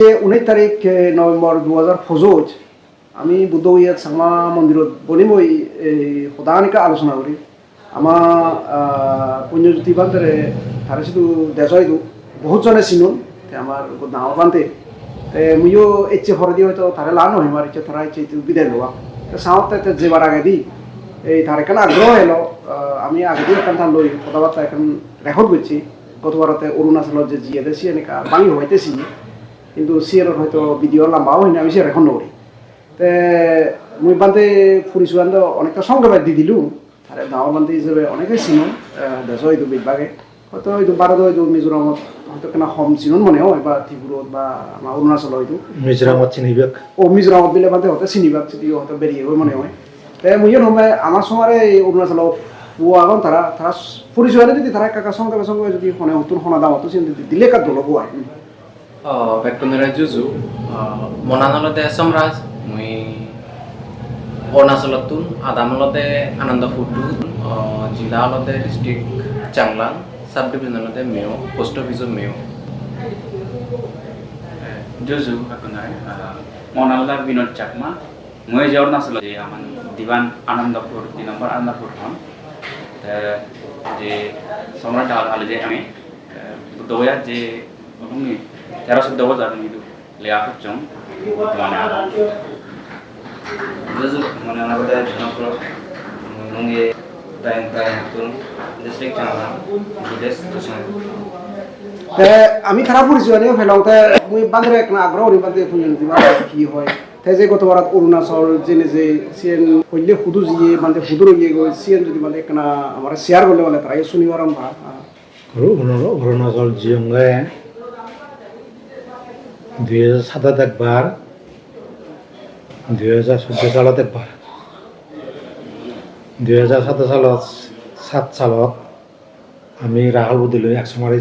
19 তারিখ নভেম্বর 2025 আমি বুদ্ধগয়া চাকমা মন্দিৰত বনি মই সদানিকা আলোচনা কৰি আমাৰ পুণ্যজ্যোতি বান্ধৰে তাৰে সিটো দেশইটো বহুতজনে চিনুন আমাৰ ডাঙৰ বান্ধে মইও ইচ্ছে ফৰদি হয়তো তাৰে লাভ নহয় আমাৰ ইচ্ছে তাৰা ইচ্ছে বিদায় লোৱা চাওঁতে যেবাৰ আগে দি এই তার এখানে আগ্রহ এলো আমি আগে দিয়ে এখান লৈ কথাবার্তা এখন রেকর্ড করছি গতবারতে অরুণাচলের যে জিয়াতে সি এনেকা বাঙি হইতেছি কিন্তু সিয়ের হয়তো ভিডিও লম্বাও হয়নি আমি সে রেকর্ড নকরি তে মুই বান্ধে ফুরিছো বান্ধ অনেকটা সংগ্রাম দি দিলু আর গাঁৱৰ বান্ধে হিসেবে অনেকে চিনুন দেশ হয়তো বিভাগে হয়তো হয়তো ভারত হয়তো মিজোরামত হয়তো কেনা কম চিনুন মনে হয় বা ত্রিপুরত বা আমার অরুণাচল হয়তো মিজোরামত চিনিবাক মিজোরামত বিলে বান্ধে হয়তো চিনিবাক যদিও হয়তো বেরিয়ে হয় মনে হয় মুইও নয় আমার সময় অরুণাচল পুয়াগন তারা তারা পরিচয় যদি তারা কাকা সঙ্গে যদি শোনে নতুন শোনা দাম হতো দিলে কার দল পুয়া Ven.Punnyajyoti Bhikkhu মনানলতে সম্রাজ মই অৰুণাচলতুন আদামলতে আনন্দ ফুটু জিলা হলতে ডিস্ট্রিক্ট চাংলাং সাব ডিভিজনলতে মেও পোস্ট অফিস মেও জুজু আপনার মনালদা বিনোদ চাকমা মই যে অৰুণাচল যে আমার দিবান আনন্দপুর 2 নম্বর আনন্দপুর হন যে সম্রাট আলে যে আমি বুদ্ধগয়া যে আমি 13-14 itu lihat cong mana jadi mana anak pada nampro nunggu daeng turun district Changlang Budes terusnya আমি খারাপ পরিচয় নিয়ে ফেলাওতে মুই বান্ধে এক না আগ্রহ বান্ধে ফুজন দিবা কি হয় তাই যে গতবারত অরুণাচল জেনে যে সিএন কইলে হুদু জিয়ে বান্ধে হুদুর গিয়ে গই সিএন যদি মানে একনা আমার শেয়ার করলে মানে তাই শুনিবার ভা অরুণাচল জিয়ংলে 2007 একবার 2014 সালত একবার 2007 সালত 7 সালত আমি রাহুল বুদ্ধলৈ একশো মারে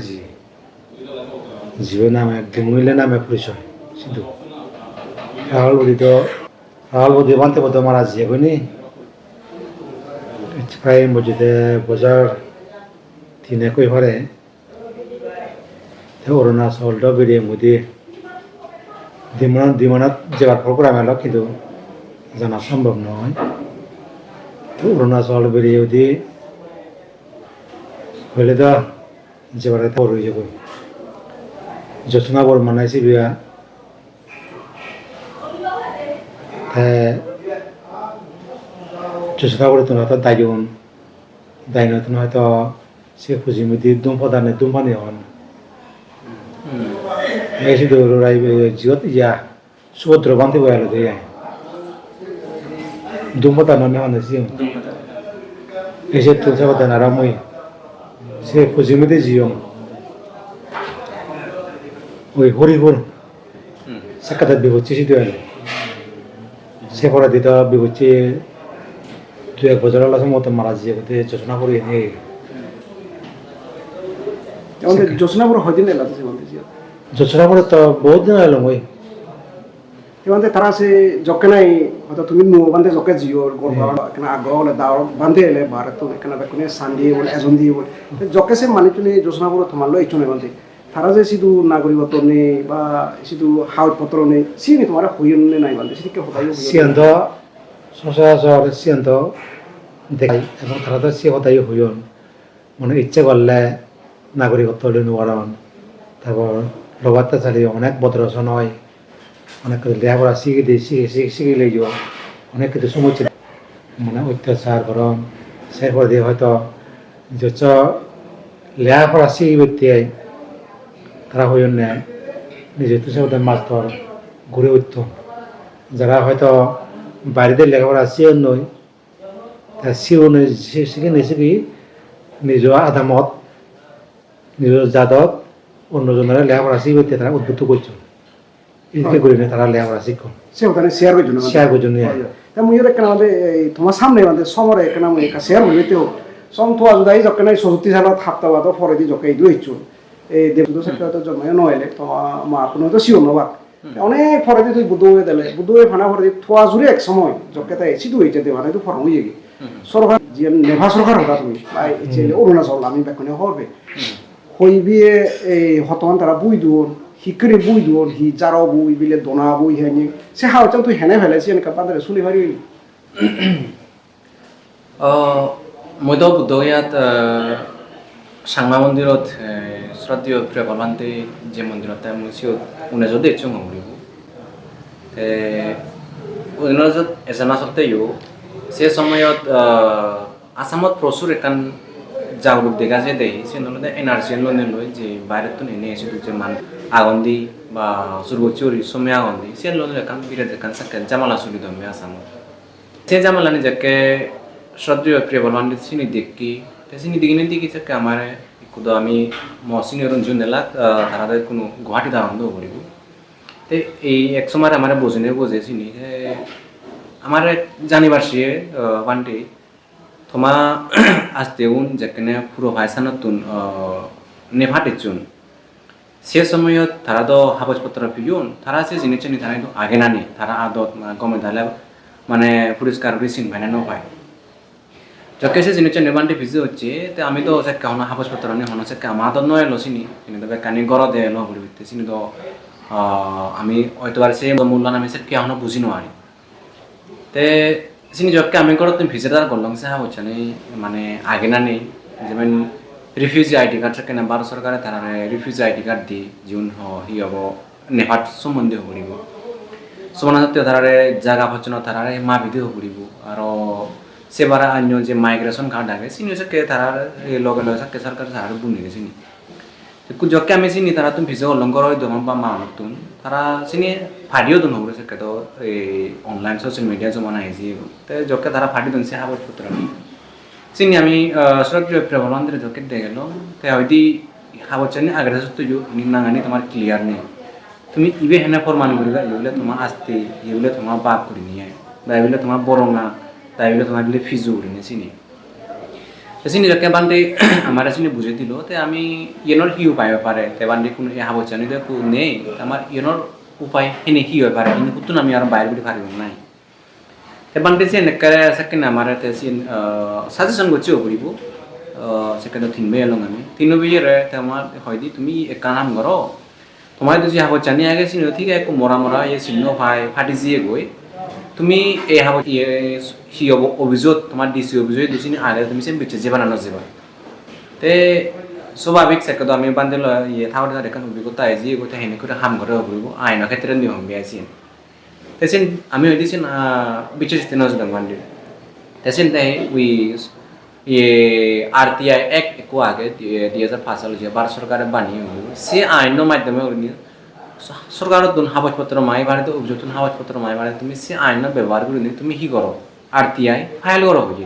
জিও নামে ডিঙুইলে নামে পরিচয় শুধু রাহুল বুদ্ধি বানতে বলতে মারা জিয়েবনি প্রায় মসজিদে বজার তিনে কই পারে অরুণাচলটা বেরিয়ে মুদি দিমানত যাওয়ার প্রোগ্রাম এলো কিন্তু জানা সম্ভব নয় তো অরুণাচল বেরিয়ে যদি হইলে তো যাবার পর হয়ে যাব যচনা বর মানাইছি বিয়া যচনা বর তো হয়তো দায়ন হয়তো সে খুঁজি মুদি দুমপানি হন এসে তো জিওত ইয়া সুভদ্র বান্ধে বয়ালো তো ইয়া দুমপতা ননে হনেছি এসে তো সাবতা নারামই সে খুঁজিমিতে জিও ওই হরিপুর সাক্ষাৎ বিভূতি সিদ্ধ হল সে পড়া দিত বিভূতি 2-1 বছর মতো মারা জিয়ে যোজনা করি এনে যোজনাপুর হয়দিন এলা যোজনাপুরে তো বহুত দিন এলাম ওই এবারে তারা সে জকে নাই হয়তো তুমি নো বান্ধে জকে জিও কেন আগ্রহ হলে দাও বান্ধে এলে ভারত কেন বেকুনে সান দিয়ে বলে এজন দিয়ে বলে জকে সে মানি তুলি যোজনাপুর তোমার লো ইচ্ছনে বান্ধে তারা যে শুধু নাগরিকত্ব নেই বা শুধু হাউট পত্র নেই সিনি তোমার হইন নাই বান্ধে সেদিকে হতাই সিয়ান্ত সচরাচর সিয়ান্ত দেখাই এবং তারা তো সে হতাই হইন মানে ইচ্ছে করলে নাগরিকত্ব নোয়ারণ তারপর লবাতে চালি অনেক বদরচন হয় অনেক লেখাপড়া শিখি লই যাও অনেক কিছু সমস্যা মানে অত্যাচার করণ সেরপর দিয়ে হয়তো যত লেখাপড়া শিখি ব্যক্তি তারা হইন নেয় নিজের তো সে মাছ ধর ঘুরে উঠত যারা হয়তো বাড়িতে লেখাপড়া শিখন নয় তা শিখে নিশিখি নিজৰ আদামত নিজৰ জাতত অন্যজনের লেখাপড়া শিখতে তারা উদ্বুদ্ধ করছে এদিকে করে নিয়ে তারা লেখাপড়া শিখুন সে ওখানে শেয়ার করছেন মুই একটা আমাদের তোমার সামনে আমাদের সমরে একটা মুই একটা শেয়ার হইতে হোক সম থোয়া যদি যখন 64 সালত হাপ্তাবাদ পরে দি যখন দুইছু এই দেবদূত সেক্রেটারি জন্ম নইলে তোমার মা কোনো তো শিও নবা অনেক পরে দি তুই বুদ্ধ হয়ে দিলে বুদ্ধ হয়ে ফানা পরে থোয়া জুড়ে এক সময় যখন তাই সিধু হইতে দেওয়া নাই তো ফরম হয়ে গিয়ে সরকার যে নেভা সরকার হতা তুমি অরুণাচল আমি বেকনে হবে হইবিয়ে এই হতমান তারা বুই দুন হিকরি বুই দুন হি জারো বুই বিলে দোনা বুই হেনি সে হাও চাও তুই হেনে ফেলে সিন কা বান্দরে শুনি ভারি মইতো বুদ্ধগয়াত সাংমা মন্দিৰত শ্ৰদ্ধেয় প্ৰিয় ভগৱান্তে যে মন্দিৰত মই সিও উনেজত দেচং হৰিব উনেজত এজনা সত্তেও সে সময়ত আসামত প্রচুর একান জাগরুক দেখা যায় দেখি সে নলে এনআরসি লোনে লয় যে বাইরে তো নেনে এসে যে মান আগন্দি বা সুরগচুরি সময় আগন্দি সে লোনে একান বিরাট একান সাকে জামালা সুরি দমে আসামত সে জামালানি যাকে শ্রদ্ধেয় প্রিয় ভগবান্তে সিনি দেখি সিনি দিকিনে দেখি যাকে আমার কুদো আমি মসিনি রঞ্জন নেলাক তারাদের কোনো গুয়াহাটি দাঁড়ানো করিব তো এই এক সময় আমার বোঝেনে বোঝেছিনি আমার জানিবার সে ওয়ানটি থমা আসতেউন যেখানে পুরো ভাইসানতুন নেভাটেচুন সে সময়ত তারা তো কাগজপত্র পিউন তারা সে জিনিস নি তারা কিন্তু আগে নানি তারা আদত গমে ধালে মানে পুরস্কার বেশি ভাইনানো পায় যকে সে জিনিস নির্মাণটি ভিজে হচ্ছে তো আমি তো সে কেমন কাগজপত্র নিয়ে হন সে আমার তো নয় লসিনি কিন্তু কানি গড় দে ল বলি চিনি তো আমি হয়তো আর সে মূল্যায়ন আমি সে কেমন বুঝি নোৱাৰি তে sini jok kami korot tum visitor golong sa hoccha nei মানে আগে না নেই যেমন রিফিউজি আইডি কার্ড থাকে না ভারত সরকারে তারা রিফিউজি আইডি কার্ড দি জুন হি হব নেপাট সম্বন্ধে হরিব সমানা সত্য তারা জায়গা হচ্ছে না তারা মা বিধি হরিব আর সেবার অন্য যে মাইগ্রেশন কার্ড আগে সিনি হচ্ছে তারা লগে লগে সাকে সরকার তারা বুনি গেছে নি জকে আমি চিনি তারা তুমি ভিজা অলং করো দমন বা মা নতুন তারা চিনি ফাটিও দুন হবো সে তো এই অনলাইন সোশ্যাল মিডিয়া জমানা হয়েছি তো জকে তারা ফাটি দুন সে কাগজপত্র চিনি আমি শ্রদ্ধেয় প্রেমন্দিরে জকে দিয়ে গেল তো হয়তো কাগজ চানি আগে তো নাঙানি তোমার ক্লিয়ার নেই তুমি ইবে হেনে ফরমান করিবা এগুলো তোমার আসতে এগুলো তোমার বাপ করে নিয়ে বা এগুলো তোমার বরঙা তাই এগুলো তোমার এগুলো ফিজু করে নিয়ে চিনি চিনি যাকে বান্ডে আমার চিনি বুঝে দিল তো আমি ইয়েনর কি উপায় পারে তে বান্ডে কোনো হাবো জানি তো নেই আমার ইয়েনর উপায় হেনে কি হয়ে পারে কিন্তু কুতুন আমি আর বাইরে বিড়ি পারিব নাই তে বান্ডে সে নেকারে সেকেন্ড আমার তে সিন সাজেশন করছি করিব সেকেন্ড তিনবে এলং আমি তিন বিয়েরে তে আমার হয়দি তুমি এক কাম করো তোমার যদি হাবো জানি আগে চিনি ঠিক আছে মরা মরা ইয়ে চিহ্ন ভাই ফাটি জিয়ে গই তুমি এই হাবো হি অভিযোগ তোমার ডিসি অভিযোগ দিছিনি আগে তুমি সে বিচে যে বানানো যাবা তে স্বাভাবিক সে কত আমি বান্দেল ইয়ে থাউড না দেখান অভিজ্ঞতা আইজি গতে হেনে করে হাম করে হইব আইন ক্ষেত্রে নিয়ম বিয়াছিন তেসিন আমি হইদিছিন বিচে তেন জদা বান্ডে তেসিন তাই উই ये आरटीआई एक्ट को आगे 2005 साल जे भारत सरकार बानिয়ে হইব সে আইনৰ মাধ্যমে উনি সরকারের দুন কাগজপত্র মাই বাড়ে তো অভিযোগ কাগজপত্র মাই বাড়ে তুমি সে আইন ব্যবহার করে নি তুমি কি করো আরটিআই ফাইল করো বুঝি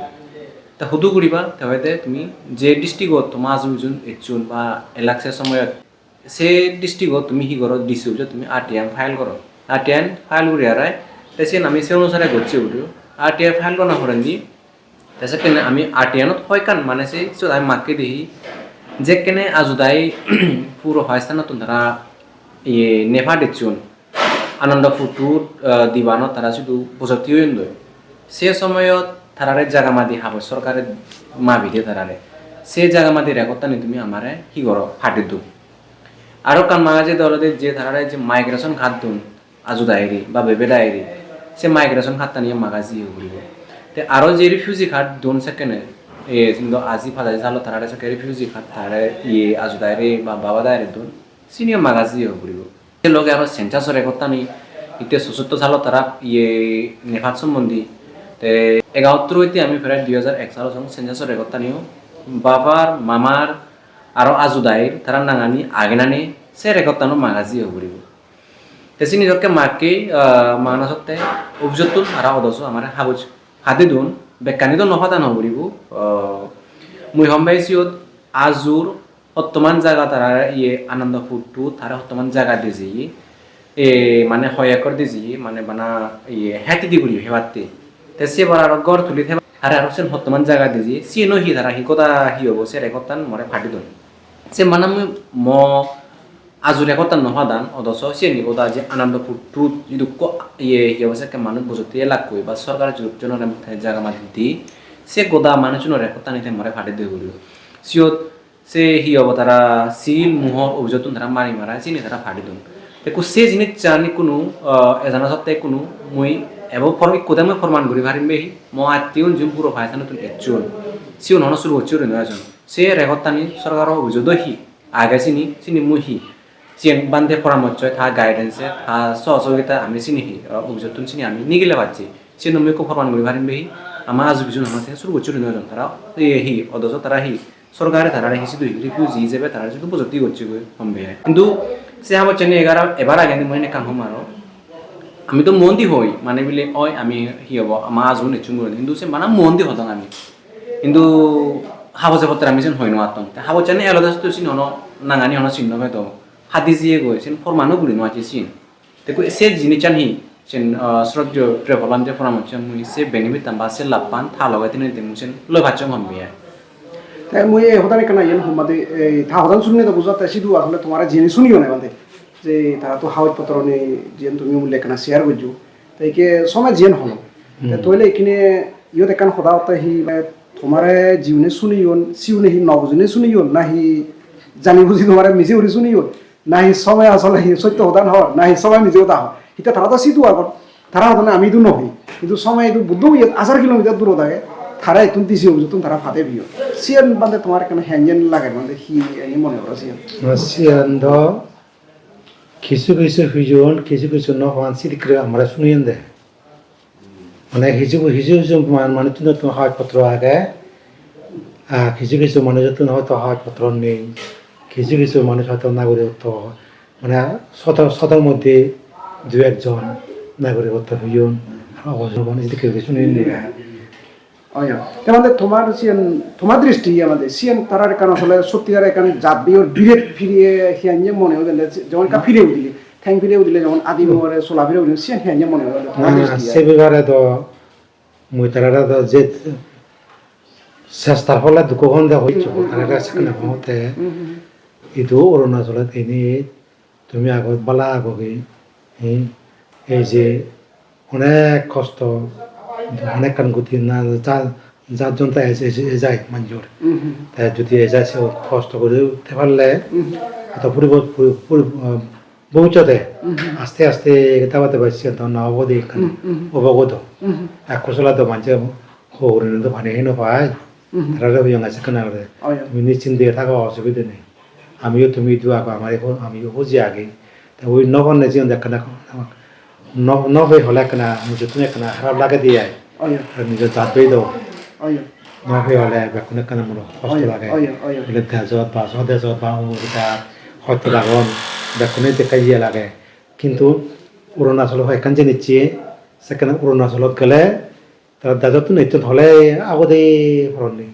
তা হুদু করিবা তবে তুমি যে ডিস্ট্রিক্টত তোমার জুন এচুন বা ইলেকশন সময়ত সে ডিস্ট্রিক্টত তুমি কি করো ডিসি অভিযোগ তুমি আরটিআই ফাইল করো আরটিআই ফাইল করে আরাই তেসে আমি সে অনুসারে করছি বুঝো আরটিআই ফাইল করা করেন দি তেসে কেন আমি আরটিআইনত হয় কান মানে সে আমি মাকে দেখি যে কেনে আজুদাই পুরো হয়স্থান তোমরা ये नेफा डेचुन आनंद फुटु दिबानो तारा शुधु बजती हইন্দয় সে সময়ত তারারে জায়গা মাদি হাব সরকারে মা বিদে তারারে সে জায়গা মাদি রেকর্ডটা তুমি আমারে কি করো ফাটি দু আরো কান মাগাজে দলতে যে তারারে যে মাইগ্রেশন খাত দুন আজু দাইরি বা বেবে দাইরি সে মাইগ্রেশন খাতটা নিয়ে মাগাজি হইব তে আরো যে রিফিউজি খাত দুন সেকেন্ডে এ কিন্তু আজি ফাদাই জালো তারারে সে রিফিউজি খাত তারে ইয়ে আজু দাইরি বা বাবা দাইরি দুন সিনিয়র মাগাজি হইব সে লোক আরো সেন্সাসর রেকর্ডটা নি ইতে ৭৭ সালত তারা ইয়ে নেফাত সম্বন্ধী তে ৭১ হইতে আমি প্রায় 2001 সাল সেন্সাসর রেকর্ডটা নিও বাবার মামার আরো আজুদাইর তারা নাঙানি আগে নানি সে রেকর্ডটা মাগাজি হইব তে সিনি জকে মাকে মানসতে অভিযোগতুন আর অদস আমার হাবুজ হাতে দুন বেকানি তো নফাদান হইব মুই হম্বাইছিয়ত আজুর বর্তমান জায়গা তারা ইয়ে আনন্দ ফুটু তারা বর্তমান জায়গা দিয়েছি এ মানে 6 একর দিয়েছি মানে বানা ইয়ে হ্যাতি দি গুলি হেবাতে তে সে বড় আর গড় তুলি থে আর আর সেন বর্তমান জায়গা দিয়েছি সিনো হি তারা হি কথা হি হবো সে রেকর্ডটান মরে ফাটি দন সে মানে ম আজু রেকর্ডটান নহাদান অদস সে নি কথা যে আনন্দ ফুটু যদি ইয়ে হি হবো সে মানুষ বুঝতে লাগ কই বা সরকার জন্য জায়গা মাটি দি সে গোদা মানুষ রেকর্ডটা নিতে মরে ফাটি দিয়ে গুলি সিও সে হি হব তারা সিল মুহর অভিযোগ তারা মারি মারা চিনি তারা ফাটি দিন দেখো সে জিনিস জানি কোনো এজানা সপ্তাহে কোনো মই এবং কোথায় মই ফরমান করি ভারিম বেহি ম আত্মীয় যোন পুরো ভাইসানো তুমি একজন সিও নন শুরু হচ্ছে নয়জন সে রেগতানি সরকার অভিযোগ হি আগে চিনি মুই হি চিন বান্ধে পরামর্শ থা গাইডেন্সে থা সহযোগিতা আমি চিনি হি অভিযোগ চিনি আমি নিগিলে পাচ্ছি সে নমিকে ফরমান করি ভারিম বেহি আমার আজ বিজন আমার শুরু হচ্ছে নয়জন তারা হি অথচ তারা হি সরকারে তারা হিসি দুই রিফিউজি হিসেবে তারা যদি উপযুক্তি করছে সম্ভব কিন্তু সে আমার চেনে এবার আগে মই কাম হম আরো আমি তো মন্দি হই মানে বলে ওই আমি হি হব আমার আজও নেচুন করে কিন্তু সে মানে মন্দি হতাম আমি কিন্তু হাবজে পত্র আমি যেন হই নাতম হাব চেনে এলাদাস তো চিন হনো নাঙানি হনো চিহ্ন হয়তো হাতি জিয়ে গই সেন ফরমানো গুলি নোয়াছি চিন দেখো সে জিনিস চানহি সেন শ্রদ্ধেয় ট্রেভেলান যে পরামর্শ মুই সে বেনিফিট বা সে লাভ পান থা লগাই তিনি তেমন লয় ভাচ্ছম হম্বিয়া তাই মই হতানি কেনা ইয়েন হমাদে থা হদান শুনি তো বুঝাতে সিধু আসলে তোমার জেনে শুনিও না বাদে যে তারা তো হাওয়াজ পত্র নেই যেন তুমি উল্লেখ কেনা শেয়ার করছো তাই কে সময় জেন হলো তইলে এখানে ইয়ত একান সদা হতে হি তোমার জীবনে শুনিও সিউনে হি নবজনে শুনিও না হি জানি বুঝি তোমার মিছে উড়ি শুনিও না হি সময় আসলে হি সত্য হদান হওয়ার না হি সময় নিজেও তা হয় এটা তারা তো সিধু আগত তারা হতো না আমি তো নহই কিন্তু সময় এই বুদ্ধ 1000 কিলোমিটার দূর থাকে তারা এতুন দিছি অভিযোগ তারা ফাতে বিও সিয়ান বান্দে তোমার কেন হ্যাঞ্জেন লাগে মানে হি এনি মনে করা সিয়ান সিয়ান দ কিছু কিছু হুজন কিছু কিছু নহওয়ান সিদিকে আমরা শুনিয়েন দে মানে কিছু কিছু মানে তুমি হাওয়াজপত্র আগে কিছু কিছু মানুষ হয়তো হাওয়াজপত্র নেই কিছু কিছু মানুষ হয়তো নাগরিকত্ব মানে শতের মধ্যে দু একজন নাগরিকত্ব হুজন মানুষ দিকে শুনিয়েন দে আমাদের তোমার সিয়ান তোমার দৃষ্টি আমাদের সিয়ান তারার কারণ আসলে সত্যিকার এখানে জাতবিয়র বিরেট ফিরিয়ে হিয়াঞ্জে মনে হয় যেমন কা ফিরেও দিলে ঠ্যাং ফিরেও দিলে যেমন আদি মোহরে সোলা ফিরেও দিলে সিয়ান হিয়াঞ্জে মনে হয় সে বিভাগে তো মুই তারা তো যে চেষ্টার ফলে দুঃখখন দে হইছো তারা সেখানে হতে ইটো অরুণাচলত এনে তুমি আগত বালা আগবে এই যে অনেক কষ্ট অনেক কান গতি না যার জন্য যায় মানুষের তাই যদি এজায় সে কষ্ট করে উঠতে পারলে এত ভবিষ্যতে আস্তে আস্তে তাবাতে পারছি তখন অবধি অবগত এক কুশলা তো মানুষ হরিণ তো ভানে হেন পায় তারা হইয়া আছে কেনা তুমি নিশ্চিন্তে থাকা অসুবিধা নেই আমিও তুমি দু আগে আমার আমিও বুঝি আগে তা ওই নবনে জীবন দেখা না নবে হলে কেনা নিজে তুমি কেনা খারাপ লাগে দিয়ে নিজের জাতবেই দাও নবে হলে বেকুনে কেনা মনে কষ্ট লাগে বলে দেশত বা স্বদেশত বা অমুকটা হয়তো লাগন বেকুনে দেখাই দিয়ে লাগে কিন্তু অরুণাচল এখান যে নিচ্ছি সেখানে অরুণাচলত গেলে তারা দেশত নিত্য হলে আগতে ফরন নেই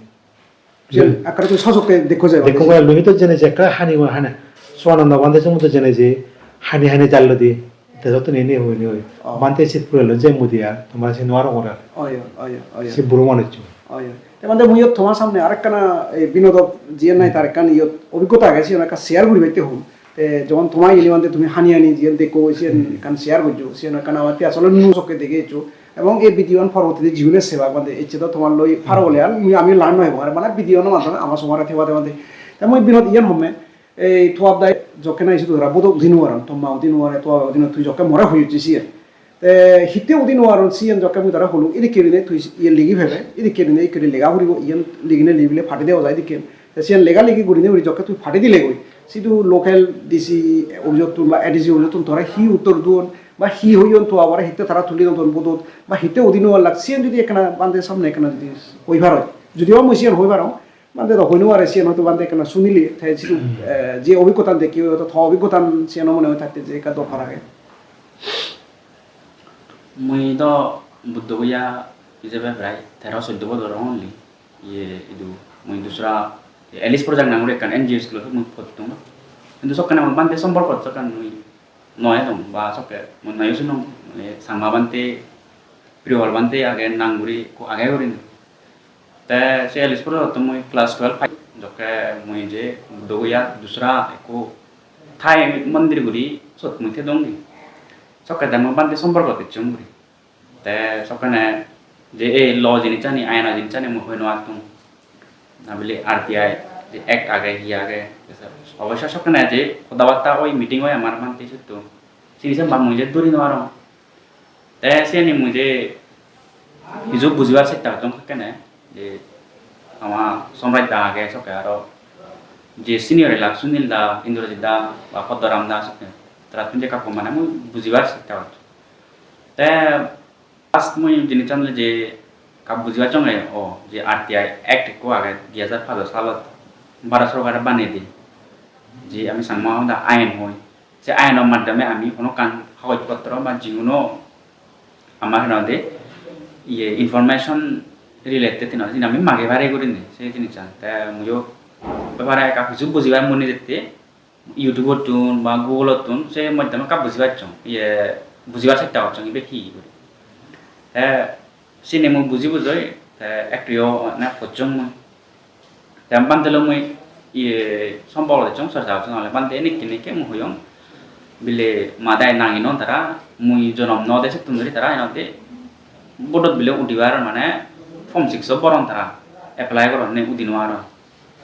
আকার তো সচকে দেখো যায় দেখো লুহি তো জেনে যে একটা হানি হানা সোয়ানন্দ বান্ধে সমুদ্র জেনে যে হানি হানি জাল দিয়ে দেশত নেই হইনি হই বান্ধে শীত পুরো যে মুদিয়া তোমার সে নোয়ার ওরা সে বুড়ো মানুষ আমাদের মুইয়ত তোমার সামনে আরেকখানা বিনোদ জিয়ান নাই তার একখান ইয়ত অভিজ্ঞতা গেছে একটা শেয়ার করি বাইতে হল যখন তোমার ইলিমানতে তুমি হানি হানি জিয়ান দেখো সিয়ান কান শেয়ার করছো সিয়ান কান আমার আসলে নু চোখে দেখেছো এবং এই বিদ্যমান পরবর্তীতে জীবনের সেবা মানে ইচ্ছে তো তোমার লই ফার বলে আর আমি লার্ন হইব মানে বিদ্যমানের মাধ্যমে আমার সময় থেবাতে মাঝে মই বিনোদ ইয়ান হমে এই থোয়াব দায় যকে না ইসু ধরা বোধক দিন ওয়ারান তোমা দিন ওয়ারে তো দিন তুই যকে মরা হইছি সিয়ান হিতে উদিন ওয়ারন সিয়ান যকে মুই তারা হলু এদি কেরিনে তুই ইয়ে লিগি ভেবে এদি কেরিনে এই কেরি লেগা হরিব ইয়ান লিগিনে লিবিলে ফাটি দেওয়া যায় দিকে সিয়ান লেগা লিগি গুড়িনে উড়ি যকে তুই ফাটি দিলে গই সিধু লোকাল ডিসি অভিযোগ বা এডিসি অভিযোগ ধরা হি উত্তর দুন বা হি হইন তো আবার হিতে তারা তুলি দন বোধ বা হিতে উদিন ওয়ার লাগ সিয়ান যদি এখানে বান্ধে সামনে এখানে যদি হইবার হয় যদিও মই সিয়ান হইবার বান্ধে তো হইনো আর সিয়ান হয়তো বান্ধে এখানে শুনিলি তাই সিধু যে অভিজ্ঞতা দেখি হয়তো থ অভিজ্ঞতা সিয়ান মনে হয় থাকতে যে একা দফার আগে মই তো বুদ্ধ বইয়া হিসেবে প্রায় 13-14 বছর অনলি ইয়ে ಇದು মই দুসরা এলিস প্রজেক্ট নামরে কান এনজিওস গুলো মই ফটো কিন্তু সকানে আমার বান্তে সম্পর্ক সকান মই নয় দম বা সকে মই নয় শুনো মানে সামা বান্তে প্রিয় বান্তে আগে নাঙ্গুরি কো আগে করিন তে সে এলিস প্রজেক্ট তো মই ক্লাস 12 পাই জকে মই যে বুদ্ধ বইয়া দুসরা কো থাই মন্দির গুরি সত মই থে দংদি সকালে মই বান্তে সম্পর্ক তেচুম গুরি তে সকানে যে এই ল জিনিস জানি আইনা জিনিস জানি মই হইনো আতুম না বলে আরটিআই যে অ্যাক্ট আগে হি আগে অবশ্য সকানে যে কথাবার্তা ওই মিটিং হয় আমার মানতে তো সিরিজে বা মুজে দূরি নোয়ারো তাই সেনি মুজে হিজুক বুঝিবার চেষ্টা করতাম কেন যে আমার সম্রাট দা আগে সকে আরো যে সিনিয়র লাগ সুনীল দা ইন্দ্রজিৎ দা বা পদ্মরাম দা সকে তারা তুমি যে কাকু মানে মুই বুঝিবার চেষ্টা করতাম তাই ফার্স্ট মুই জিনিস জানলে যে কাপ বুঝিবার চলে ও যে আরটিআই অ্যাক্ট কো আগে 2005 সালত ভারত সরকার বানিয়ে দিই যে আমি সাংমা দা আইন হই যে আইনের মাধ্যমে আমি কোনো কান কাগজপত্র বা যিকোনো আমার নদে ইয়ে ইনফরমেশন রিলেটেড নদে আমি মাগে বারে করে নি সেই জিনিস তা মুজো ব্যাপারে কাপ কিছু বুঝিবার মনে যেতে ইউটিউবর তুন বা গুগল তুন সে মাধ্যমে কাপ বুঝিবার চং ইয়ে বুঝিবার চেষ্টা করছং ইবে কি করে তা সিনে মু বুঝি বুঝই তা একটিও না পচং মই তা বান্দলো মই ইয়ে সম্পর্ক চং সরসা চং আলে বান্দে নিকি কে মু হয়ং বিলে মাদায় নাঙি ন তারা মুই জনম ন দেশে তুমরি তারা এনতে বডত বিলে উডিবার মানে ফর্ম 6 বরন তারা এপ্লাই করন নে উদিনওয়ার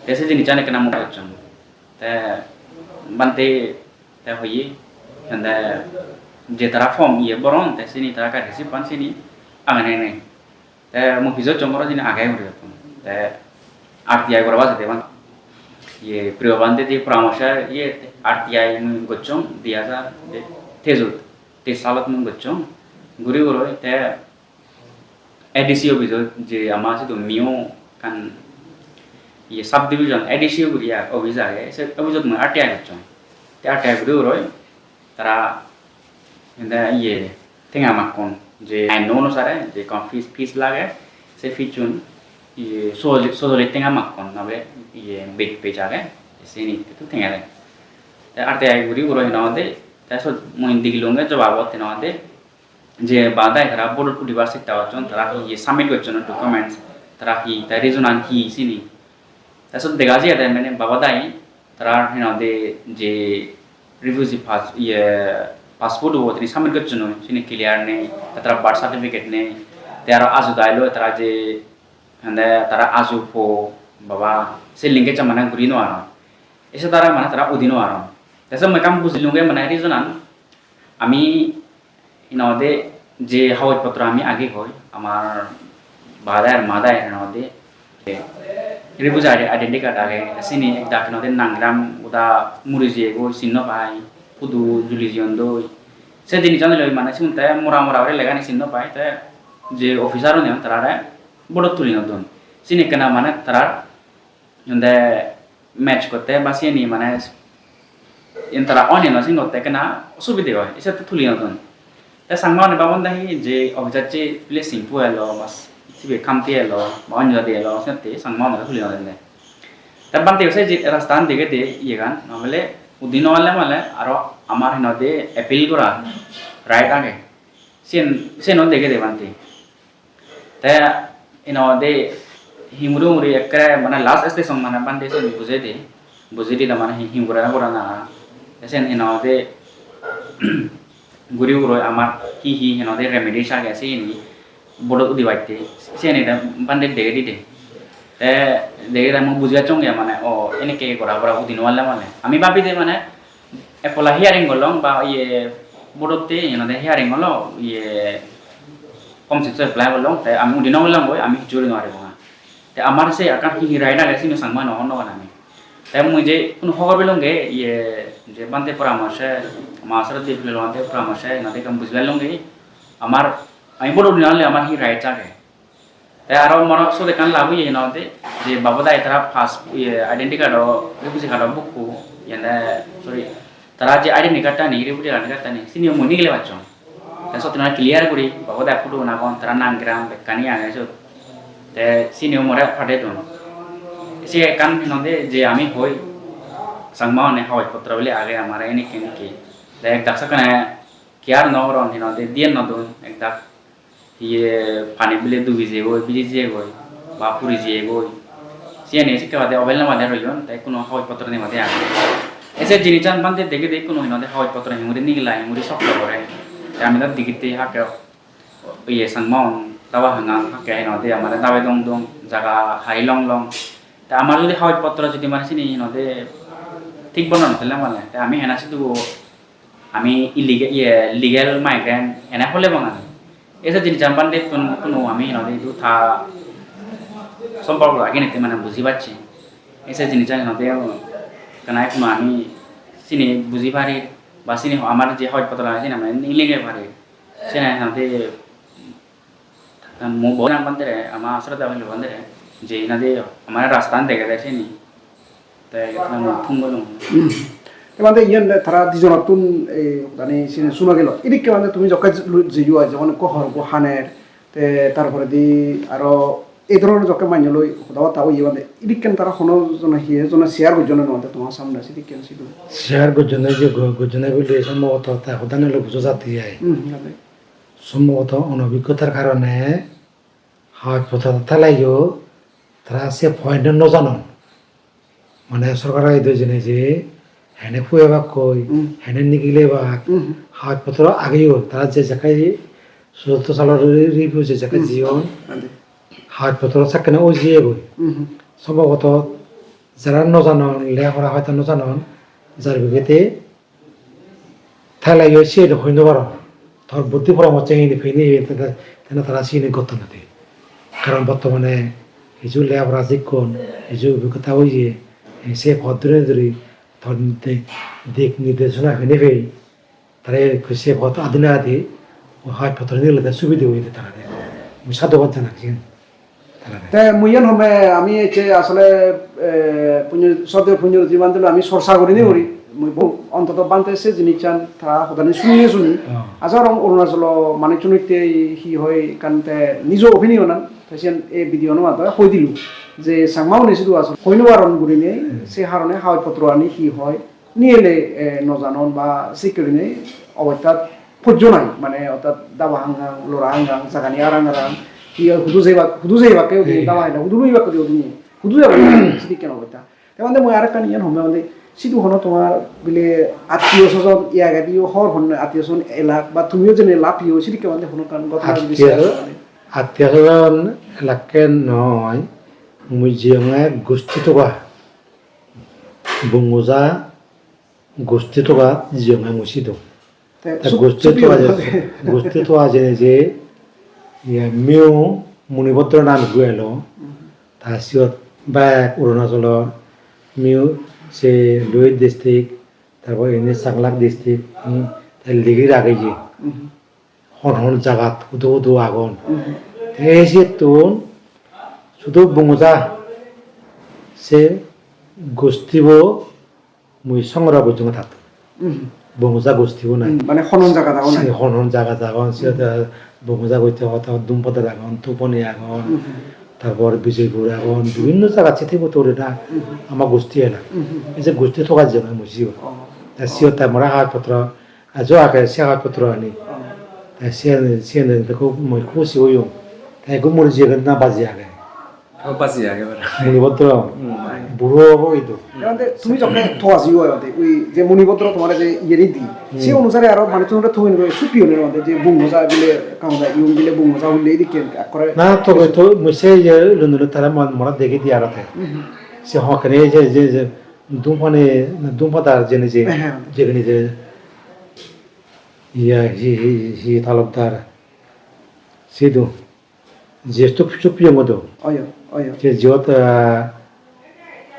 দেশে জিনি জানে কেনা মু করছং তা বান্দে তা হই এন্ডা যে তারা ফর্ম ইয়ে বরন তা সিনি তারা কা রিসিভ পান সিনি আঙানে নাই তা মু হিজো চমর জিনি আগে উড়ে তা আরটিআই করবা যেতে বান ये प्रियबांधे दी परामर्श ये आरटीआई में गच्चों दिया था तेजुत 3 सालत में गच्चों गुरी गुरो ते एडीसीओ भी जे आमासे तो मियो कान ये सब डिवीजन एडीसीओ गुरिया ऑफिस आए से ऑफिस में आरटीआई गच्चों ते आरटीआई गुरी गुरो तारा इंदा ये तेंगा माकोन जे आई नो नो सारे जे कॉन फीस लागे से फीचुन ये सोजोले तेंगा माकोन नाबे ये बिग पेज आ गए ऐसे नहीं तो थे यार ते आरते आई गुरी गुरो हिना दे तसो मोइन दिगलोंगे जवाब होते ना दे जे बादा खराब बोर्ड उडिबार से तावचन तरा ये सबमिट करचन डॉक्यूमेंट्स तरा ही ता रीजन ही सिनी तसो देगा जे दे मैंने बाबा दाई तरा हिना दे जे रिफ्यूजी पास ये पासपोर्ट वो तरी सबमिट करचन सिनी क्लियर ने तरा बर्थ सर्टिफिकेट ने तेरा आजु दाइलो तरा जे हंदे तरा आजु फो बाबा से लिंगे चमना गुरी नो आरो ऐसे तारा माना तारा उदिनो आरो तसो मैं काम बुझलुंगे मना रीजनान आमी इनोदे जे हावज पत्र आमी आगे होय आमार बादार मादाय इनोदे रिफुजी आइडेंटिटी कार्ड आगे सिनी एकदा इनोदे नांग्राम उदा मुरिजे गो सिन्नो पाय पुदु जुलिजियन दो से दिन जाने लय माने सिनते मोरा मोरा रे लगानि सिन्नो पाय ते जे ऑफिसर ने तारा बड़ तुलिनो दोन सिनी केना माने तारा यंदे मैच करते बासी नहीं माने इंतरा ऑन है ना सिंग होते के ना सुविधे हो इसे तो थुली ना तो ते संगमा ने बावन दही जे ऑब्जेक्ट प्ले सिंपल है लो बस सिबे कामती है लो बावन जो दे लो सेते संगमा ने थुली ना दे तब बनते उसे जे रास्तान देगे दे ये गान नॉवेले उदिनो वाले माले आरो अमार है ना दे अपील करा राइट आगे से नो देगे दे बनते ते इनो दे हिमुरु मुरी एकरे माने लास्ट स्टेशन माने बांदे से बुझे दे माने हिमुरा ना ना ऐसे हिना दे गुरी गुरो आमार ही हिना दे रेमेडी सा गैसे नि बड़ उदिवाइते से ने बांदे देगे दे ते देगे दा मु बुझिया चंगे माने ओ एने के करा बरा उदिन वाला माने आमी बाबी दे माने एपोला हियरिंग गलम बा ये बड़ते हिना दे हियरिंग गलो ये कम से अप्लाई गलम ते आमी उदिन वाला गय आमी जुरि न आरे ते आमार से आकार की राइडा गैसे नि संगमा न होनो नामी ते मुझे कुन खबर बेलोंगे ये जे बांते परामर्श मासर दे बेलोंगे परामर्श नदे कम बुझबेलोंगे आमार आइ बड़ दिनाले आमार ही राइट जागे ते आरो मन सो देखान लाबो ये नदे जे बाबदा इतरा फास्ट ये identity card refugee card book येने सॉरी तरा जे आइडेंटिटी कार्ड ता नि रिफ्यूजी कार्ड ता नि सिनियो मुनि गेले बाचो ते सो तना क्लियर करी बाबदा फोटो ना कोन तरा नांग्राम बेकानी आगे सो ते सिनियो मोरे फाटे दोन से कान नदे जे आमी होय संगमा ने हावज पत्र बले आगे हमारा एने के ते एक दक्ष कने केयार नवर न नदे दियन न दोन एक दक ये पानी बले दुबिजे गो बिजे गो बापुरी जे गो से ने से के बादे अबेल न बादे रयोन ते कोनो हावज पत्र ने बादे आगे ऐसे जिनिचान बांदे देगे दे कोनो नदे हावज पत्र हिमुरी निगला हिमुरी सकलो करे ते आमी दा दिगिते हाके ये संगमा तवा हंगा हाके नदे हमारा दावे दong दong जागा हाई long long তা আমার যদি কাগজপত্র যদি মানে চিনি নদে ঠিক বনানো তাহলে মানে তা আমি হেনা শুধু আমি লিগেল মাইগ্রেন্ট এনে হলে বাঙালি এসে জিনিস জানবান দে কোনো আমি নদে দু থা সম্পর্ক আগে নিতে মানে বুঝি পাচ্ছি এসে জিনিস নদে কেনায় কোনো আমি চিনি বুঝি পারি বা চিনি আমার যে কাগজপত্র আছে না মানে ইলিগে পারি সে নদে মো বহুত বান্ধে আমার আসলে দেওয়া বান্ধে যে নদে আমার রাস্তা দেখে দেখে নি তাই থুম বলুন মানে ইয়ান তারা দুজন নতুন মানে শোনা গেল এদিকে মানে তুমি যখন জিও যেমন কহর হানের তারপরে দি আরো এই ধরনের যখন মান্য লই সদাও তাও ইয়ে মানে এদিকে তারা কোনো জন হিয়ে জন শেয়ার করজন নয় তোমার সামনে আছে এদিকে ছিল শেয়ার করজনে যে গজনে বলে সম্ভবত তা সদানে লোক বুঝা যাতে যায় সম্ভবত অনভিজ্ঞতার কারণে হয় প্রথম তালাইও তারা সে পয়েন্ট নজানন মানে সরকার এই দুজনে যে হেনে ফুয়ে বাক কই হেনে নিগিলে বাক হাত পত্র আগেও তারা যে জায়গায় ৭৪ সালের রিভিউ যে জায়গায় জীবন হাত পত্র চাকেনে ও জিয়ে গই সম্ভবত যারা নজানন লেখাপড়া হয়তো নজানন যার বিগেতে থাইলাইও সে হইতে পারো তোর বুদ্ধি পরামর্শ এনে ফেনে তেনা তারা সিনে গত নাতে কারণ বর্তমানে হিজু লেখাপড়া শিক্ষণ হিজু অভিজ্ঞতা হইয়ে সে ভদ্রে ধরে তোর দিক নির্দেশনা ফেনে ফেই তারা সে ভদ্র আদিনা আদি হাত পত্র নিলে সুবিধা হইতে তারা সাধুবাদ জানাচ্ছি মুইয়ান হমে আমি আসলে সদ্য পুণ্যতি বান্ধব আমি চর্চা করি নি করি অন্তত বান্ধেছে জিনিস চান তারা সদানি শুনি আচ্ছা অরুণাচল মানে চুনিতে সি হয় কারণতে নিজ অভিনয় নান তাইছেন এই ভিডিও মাত্র কই দিল যে চাংমাও নিছিলো আসলে হইনবারণ করি নেই সে কারণে কাগজপত্র আনি সি হয় নিয়েলে নজানন বা সিকিউরি নেই অবস্থাত সহ্য নাই মানে অর্থাৎ দাবা হাঙ্গাং লড়া হাঙ্গাং জাগানি আরাং আরাং হুদু যাইবা কেউ দাবা হয় না হুদু লইবা কেউ তুমি হুদু যাবা সিদি কেন অবস্থা তার মই আর একটা নিয়ে হমে মানে সিধু হনো তোমার বিলে আত্মীয় স্বজন ইয়াগা দিও হর হন আত্মীয় স্বজন এলাক বা তুমিও যেন লাপিও সিদি কেমন হনো কারণ কথা আত্মীয় স্বজন এলাকে নয় মুই জিয়ঙে গোষ্ঠী থকা বঙ্গোজা গোষ্ঠী থকা জিয়ঙে মুচি দো গোষ্ঠী থকা যে মিও মুনিভদ্র নাম গুয়েল তার সিয়ত ব্যাক অরুণাচলের মিও সে লুইট ডিস্ট্রিক্ট তারপর এনে চাংলাক ডিস্ট্রিক্ট লিগির আগে যে হন হন জাগাত হুদু হুদু আগন এসে তুন শুধু বঙ্গোজা সে গোষ্ঠীব মুই সংগ্রহ পর্যন্ত থাকতো বঙ্গোজা গোষ্ঠীব নাই মানে হনন জায়গা হনন জায়গা যাগন সে বঙ্গোজা করতে হতো দুমপদের আগন তুপনি আগন তারপর বিজয়পুর আগন বিভিন্ন জায়গা চিঠি তোরে না আমার গোষ্ঠী এলা এই যে গোষ্ঠী থকার জন্য মুছিও সিও তাই মরা কাগজপত্র আজও আগে সে কাগজপত্র আনি তাই সে দেখো মই খুশি হইও তাই গো মরে জিয়ে না বাজি আগে বাজি আগে মুনিভদ্র বুড়ো হবো এই তো তুমি যখন থোয়া জিও ওই যে মুনিভদ্র তোমার যে ইয়েরি দি সে অনুসারে আরো মানে তোমরা থইন সুপিও মধ্যে যে বুঙ্গজা বিলে কামদা ইউন বিলে বুঙ্গজা হইলে এদিকে করে না তো মুসে লুন্দুল তারা মরা দেখে দিয়ে আরতে সে হকনে যে দুমপাদার জেনে যে যেখানে যে ইয়া হি তালুকদার সেদু জ্যেষ্ঠ সুপ্রিয় মতো যে জিওত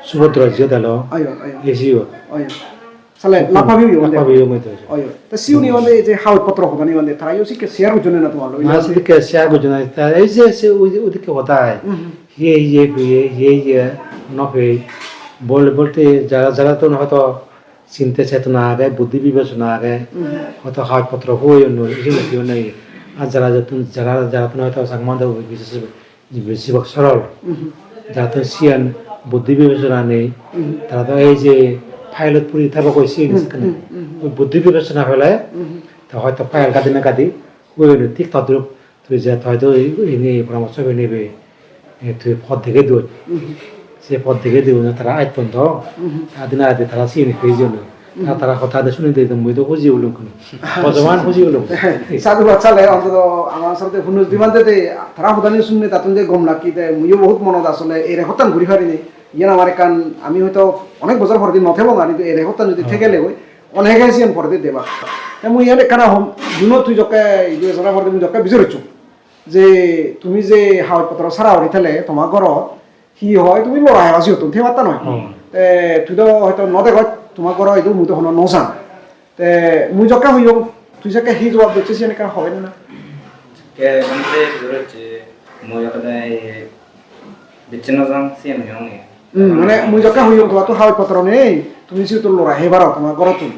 সুভদ্র জিও দালো এসিও সালে লাপাবিও মতো তা সিউনি মানে যে কাগজপত্র হবানি মানে তারা ইউসিকে শেয়ার করছেন না তোমার না সিদিকে শেয়ার করছেন না এই যে সে ওদিকে হতায় ये নফে বলতে যারা তো হয়তো চিনতে চেতনা আগে বুদ্ধি বিবেচনা আগে হয়তো কাগজপত্র হয়ে কেউ নেই আর যারা তো হয়তো সাংবাদ বেশিরভাগ সরল যারা তো সিয়ান বুদ্ধি বিবেচনা নেই তারা তো এই যে ফাইলত পুরি থাকবো কইছি ওই বুদ্ধি বিবেচনা ফেলে তো হয়তো ফাইল কাঁদি না কাঁদি ওই ঠিক তদ্রুপ তুই যে হয়তো এই পরামর্শ নেবে তুই পথ থেকে দূর সে পথ থেকে দিব না তারা আজ পর্যন্ত আদিনা আদি তারা চিনি পেয়ে জন্য তারা কথা শুনে দিই মই তো খুঁজি উলুম কোনো বর্তমান খুঁজি উলুম সাধু বাচ্চালে অন্তত আমার সাথে হুনুস বিমানতে তারা হতানি শুনে তাতন যে গম লাকি মুইও বহুত মনত আসলে এই হতান ঘুরি ফারিনি ইয়ান আমার কান আমি হয়তো অনেক বছর পরে দিন নথেব না কিন্তু এর হত্যা যদি থেকে লেগে অনেক সিয়ান পরে দিয়ে দেবা মুই ইয়ান কানা হম জুনো তুই জকে জনা পরে মুই জকে বিচারিছো যে তুমি যে হাওয়াজ পত্র সারা হরি থালে তোমার ঘর কি হয় তুমি লড়াই আসিও তুমি থেবার্তা নয় তুই তো হয়তো নদে গছ তোমার ঘর হয়তো মুই তো হন নজান তে মুই জকে হইও তুই যাকে হি জবাব দিচ্ছিস এনেকা হবে না কে মানে যে মই কথা বিচ্ছিন্ন যাম সিএম হিয়ং মানে মুই জকে হইও তোমার তো হাওয়াজ পত্র নেই তুমি সে তো লড়াই হেবার তোমার ঘর তুমি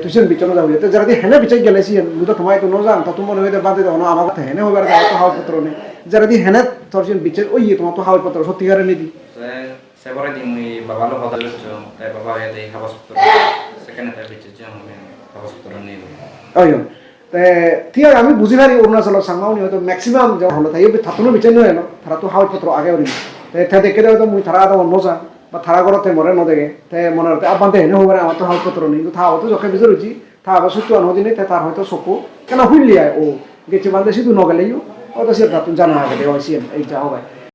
তুই সে বিচন যাবি তো যারা হেনে বিচাই গেলেছি মুই তো তোমায় তো নজান তো তুমি হইতে বাদে দাও না আমার কথা হেনে হইবার তো হাওয়াজ পত্র নেই যারা হেনে তোর সে বিচার ওই তোমার তো হাওয়াজ পত্র সত্যিকারে নিদি সেবারে দি মুই বাবালো হদা লুচো তাই বাবা এতে হাবাসপত্র সেখানে তাই বিচে যে আমি হাবাসপত্র নেই ওই তে ঠিক আছে আমি বুঝি পারি অরুণাচলের সাংমাউনি হয়তো ম্যাক্সিমাম যা হলো তাই থাতুনো বিচার নয় না তারা তো হাওয়াজ পত্র আগে ওরি তে দেখে দেয় তো মুই তারা তো নজা বা তারা ঘরতে মরে নদেগে তে মনে হতে আবান্তে হেনে হবার আমার তো হাওয়াজ পত্র নেই কিন্তু থাও তো যখন বিচার হইছি থা আবার সত্য নদী তার হয়তো চকু কেন হুইলিয়ায় ও গেছে বাংলাদেশি তো নগেলেইও হয়তো সে জানা আগে দেওয়া এই যা হবে